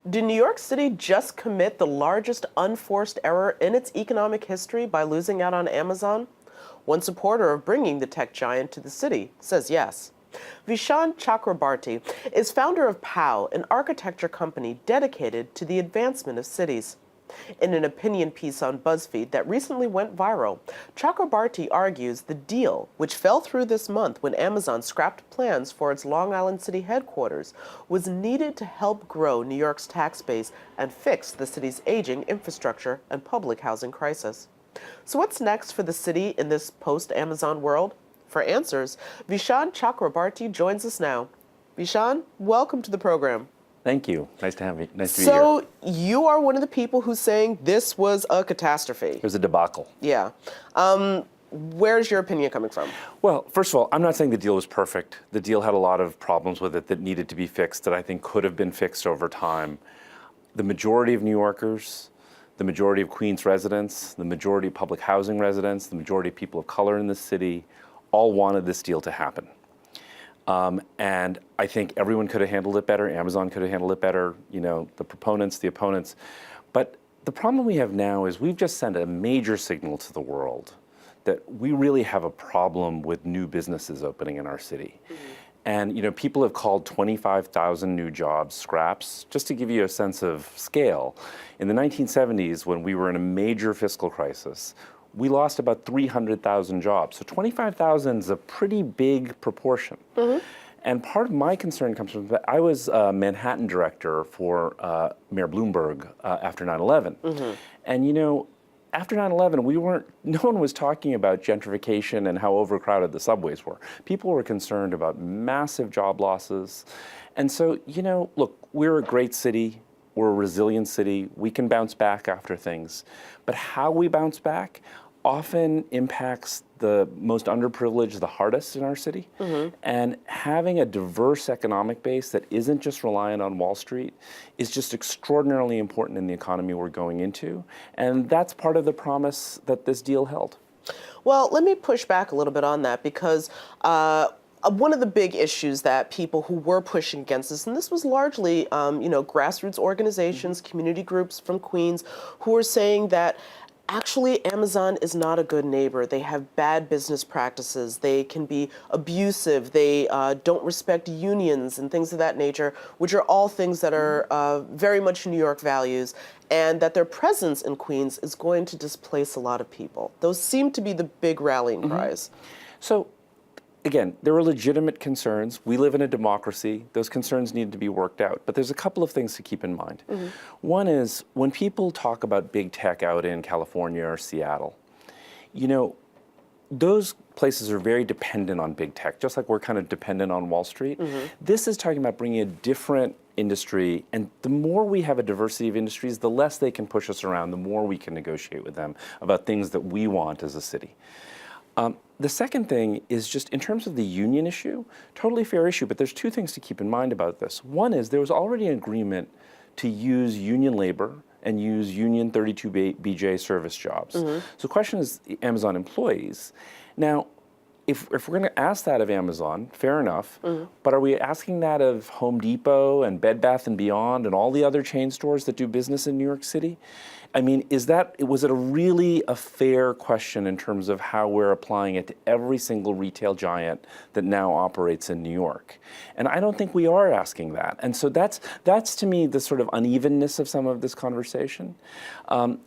Did New York City just commit the largest unforced error in its economic history by losing out on Amazon? One supporter of bringing the tech giant to the city says yes. Vishaan Chakrabarti is founder of POW, an architecture company dedicated to the advancement of cities. In an opinion piece on BuzzFeed that recently went viral, Chakrabarti argues the deal, which fell through this month when Amazon scrapped plans for its Long Island City headquarters, was needed to help grow New York's tax base and fix the city's aging infrastructure and public housing crisis. So what's next for the city in this post-Amazon world? For answers, Vishaan Chakrabarti joins us now. Vishaan, welcome to the program. Thank you. Nice to have me. Nice to be here. So you are one of the people who's saying this was a catastrophe. It was a debacle. Yeah. Where's your opinion coming from? Well, first of all, I'm not saying the deal was perfect. The deal had a lot of problems with it that needed to be fixed that I think could have been fixed over time. The majority of New Yorkers, the majority of Queens residents, the majority of public housing residents, the majority of people of color in the city all wanted this deal to happen. And I think everyone could have handled it better. Amazon could have handled it better, you know, the proponents, the opponents. But the problem we have now is we've just sent a major signal to the world that we really have a problem with new businesses opening in our city. Mm-hmm. And, you know, people have called 25,000 new jobs scraps. Just to give you a sense of scale, in the 1970s, when we were in a major fiscal crisis, we lost about 300,000 jobs. So 25,000 is a pretty big proportion. Mm-hmm. And part of my concern comes from that I was Manhattan director for Mayor Bloomberg after 9/11. Mm-hmm. And you know, after 9/11, no one was talking about gentrification and how overcrowded the subways were. People were concerned about massive job losses. And so, you know, look, we're a great city. We're a resilient city. We can bounce back after things. But how we bounce back often impacts the most underprivileged the hardest in our city. Mm-hmm. And having a diverse economic base that isn't just reliant on Wall Street is just extraordinarily important in the economy we're going into. And that's part of the promise that this deal held. Well, let me push back a little bit on that because one of the big issues that people who were pushing against this, and this was largely, you know, grassroots organizations, mm-hmm. community groups from Queens, who were saying that actually, Amazon is not a good neighbor. They have bad business practices. They can be abusive. They don't respect unions and things of that nature, which are all things that are very much New York values, and that their presence in Queens is going to displace a lot of people. Those seem to be the big rallying mm-hmm. cries. So, again, there are legitimate concerns. We live in a democracy. Those concerns need to be worked out. But there's a couple of things to keep in mind. Mm-hmm. One is when people talk about big tech out in California or Seattle, you know, those places are very dependent on big tech, just like we're kind of dependent on Wall Street. Mm-hmm. This is talking about bringing a different industry, and the more we have a diversity of industries, the less they can push us around, the more we can negotiate with them about things that we want as a city. The second thing is just in terms of the union issue, totally fair issue, but there's two things to keep in mind about this. One is there was already an agreement to use union labor and use union 32BJ service jobs. Mm-hmm. So the question is Amazon employees. Now, if we're going to ask that of Amazon, fair enough, mm-hmm. but are we asking that of Home Depot and Bed Bath & Beyond and all the other chain stores that do business in New York City? I mean, was it really a fair question in terms of how we're applying it to every single retail giant that now operates in New York? And I don't think we are asking that. And so that's to me the sort of unevenness of some of this conversation.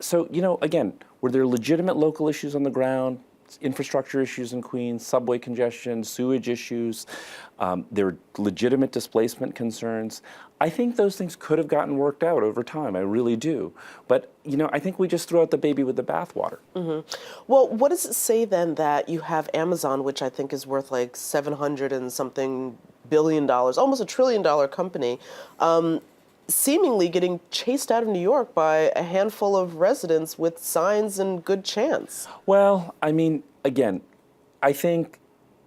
So, you know, again, were there legitimate local issues on the ground? Infrastructure issues in Queens, subway congestion, sewage issues, there are legitimate displacement concerns. I think those things could have gotten worked out over time, I really do. But, you know, I think we just threw out the baby with the bathwater. Mm-hmm. Well, what does it say then that you have Amazon, which I think is worth like $700 and something billion, almost $1 trillion company, seemingly getting chased out of New York by a handful of residents with signs and good chance? Well, I mean, again, I think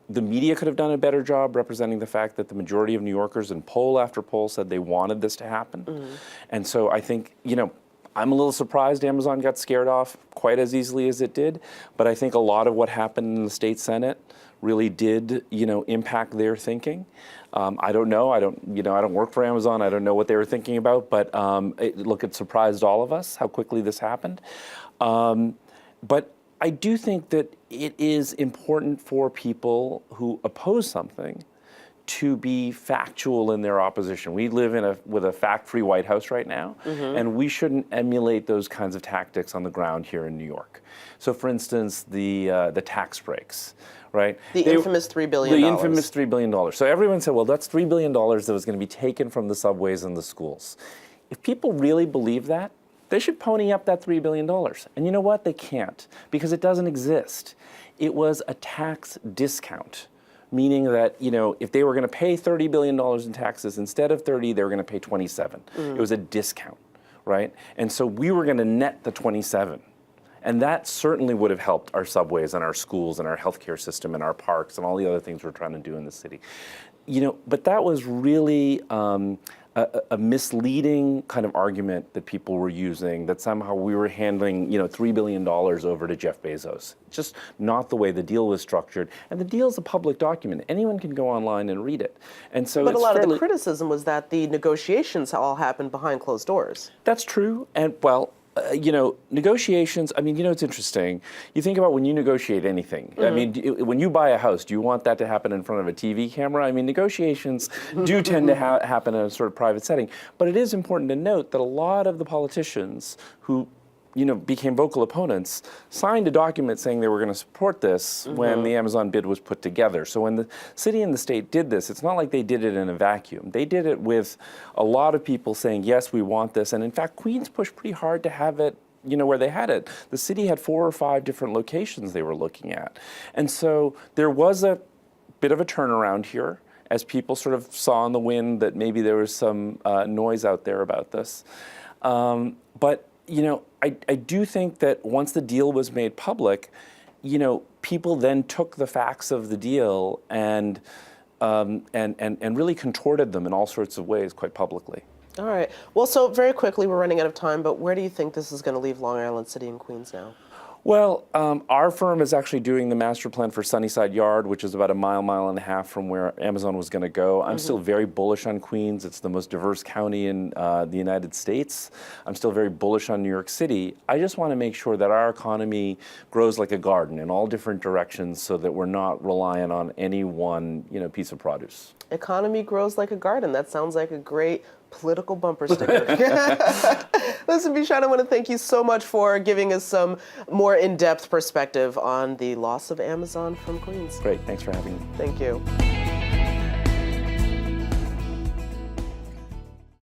the media could have done a better job representing the fact that the majority of New Yorkers in poll after poll said they wanted this to happen. Mm-hmm. And so I think, you know, I'm a little surprised Amazon got scared off quite as easily as it did, but I think a lot of what happened in the state Senate really did, impact their thinking. I don't know. I don't work for Amazon. I don't know what they were thinking about. But it surprised all of us how quickly this happened. But I do think that it is important for people who oppose something to be factual in their opposition. We live with a fact-free White House right now, and we shouldn't emulate those kinds of tactics on the ground here in New York. So, for instance, the tax breaks, right? The infamous $3 billion. The infamous $3 billion. So everyone said, well, that's $3 billion that was going to be taken from the subways and the schools. If people really believe that, they should pony up that $3 billion. And you know what? They can't, because it doesn't exist. It was a tax discount, meaning that, if they were going to pay $30 billion in taxes, instead of 30, they were going to pay 27. It was a discount, right? And so we were going to net the 27. And that certainly would have helped our subways and our schools and our healthcare system and our parks and all the other things we're trying to do in the city. But that was really a misleading kind of argument that people were using, that somehow we were handing, $3 billion over to Jeff Bezos. Just not the way the deal was structured. And the deal is a public document. Anyone can go online and read it. And so But a lot of the criticism was that the negotiations all happened behind closed doors. That's true. And negotiations, it's interesting. You think about when you negotiate anything. When you buy a house, do you want that to happen in front of a TV camera? Negotiations do tend to happen in a sort of private setting. But it is important to note that a lot of the politicians who became vocal opponents, signed a document saying they were going to support this when the Amazon bid was put together. So when the city and the state did this, it's not like they did it in a vacuum. They did it with a lot of people saying, yes, we want this. And in fact, Queens pushed pretty hard to have it where they had it. The city had 4 or 5 different locations they were looking at. And so there was a bit of a turnaround here as people sort of saw in the wind that maybe there was some noise out there about this. But I do think that once the deal was made public, people then took the facts of the deal and really contorted them in all sorts of ways quite publicly. All right. Well, so very quickly, we're running out of time, but where do you think this is going to leave Long Island City and Queens now? Well, our firm is actually doing the master plan for Sunnyside Yard, which is about a mile and a half from where Amazon was going to go. I'm still very bullish on Queens. It's the most diverse county in the United States. I'm still very bullish on New York City. I just want to make sure that our economy grows like a garden in all different directions so that we're not reliant on any one, piece of produce. Economy grows like a garden. That sounds like a great political bumper sticker. Listen, Vishaan, I want to thank you so much for giving us some more in-depth perspective on the loss of Amazon from Queens. Great. Thanks for having me. Thank you.